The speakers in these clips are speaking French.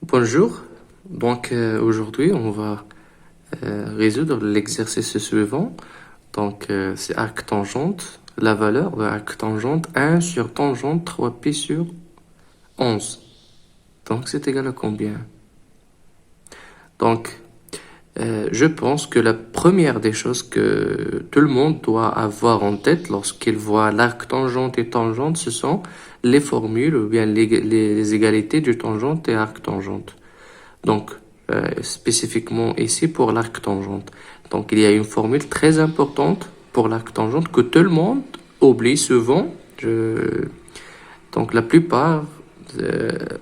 Bonjour, aujourd'hui on va résoudre l'exercice suivant. C'est arc tangente, la valeur de arc tangente 1 sur tangente 3π sur 11. Donc c'est égal à combien? Donc je pense que la première des choses que tout le monde doit avoir en tête lorsqu'il voit l'arc tangente et tangente, ce sont les formules ou bien les égalités du tangente et arc tangente. Donc, spécifiquement ici pour l'arc tangente. Donc, il y a une formule très importante pour l'arc tangente que tout le monde oublie souvent. Donc, la plupart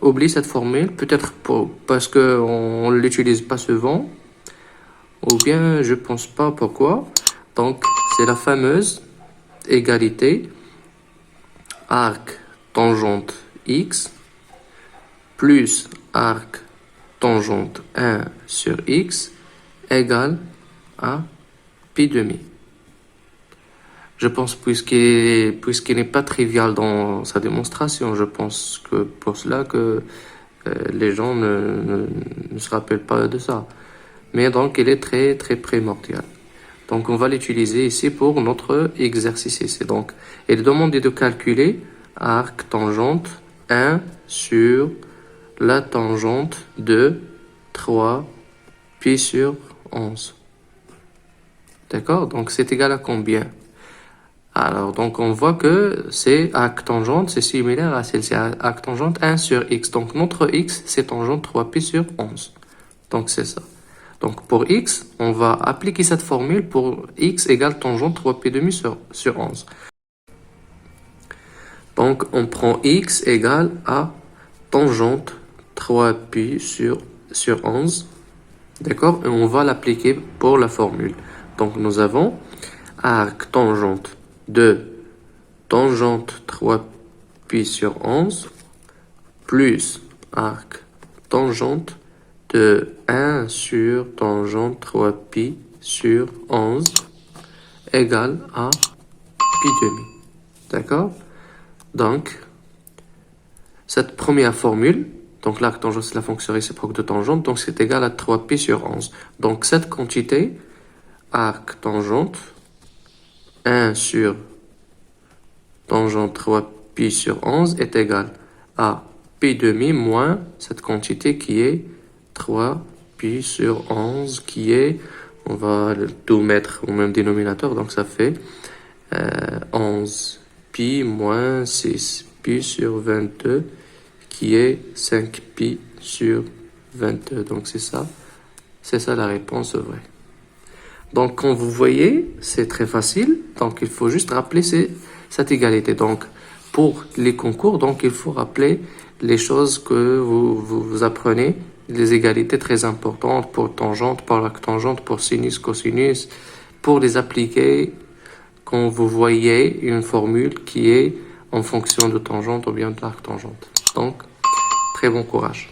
oublient cette formule, peut-être parce qu'on ne l'utilise pas souvent, ou bien je pense pas pourquoi. Donc, c'est la fameuse égalité arc tangente x plus arc tangente 1 sur x égale à pi demi. Je pense puisqu'il n'est pas trivial dans sa démonstration, je pense que pour cela que les gens ne se rappellent pas de ça. Mais donc il est très très primordial. Donc on va l'utiliser ici pour notre exercice ici. Donc il est demandé de calculer arc tangente 1 sur la tangente de 3 pi sur 11. D'accord? Donc c'est égal à combien? Alors, donc on voit que c'est arc tangente, c'est similaire à celle-ci, arc tangente 1 sur x. Donc notre x, c'est tangente 3 pi sur 11. Donc c'est ça. Donc pour x, on va appliquer cette formule pour x égale tangente 3 pi demi sur 11. Donc on prend x égale à tangente 3 pi sur 11. D'accord? Et on va l'appliquer pour la formule. Donc nous avons arc tangente de tangente 3 pi sur 11 plus arc tangente de 1 sur tangente 3 pi sur 11 égale à pi demi. D'accord? Donc, cette première formule, donc l'arc tangente c'est la fonction réciproque de tangente, donc c'est égal à 3 pi sur 11. Donc cette quantité, arc tangente, 1 sur tangente 3 pi sur 11 est égal à pi demi moins cette quantité qui est 3 pi sur 11 qui est, on va tout mettre au même dénominateur, donc ça fait 11 pi moins 6 pi sur 22 qui est 5 pi sur 22. Donc c'est ça la réponse vraie. Donc quand vous voyez, c'est très facile. Donc il faut juste rappeler cette égalité. Donc pour les concours, donc il faut rappeler les choses que vous apprenez, les égalités très importantes pour tangente, pour l'arc tangente, pour sinus, cosinus, pour les appliquer quand vous voyez une formule qui est en fonction de tangente ou bien de l'arc tangente. Donc, très bon courage.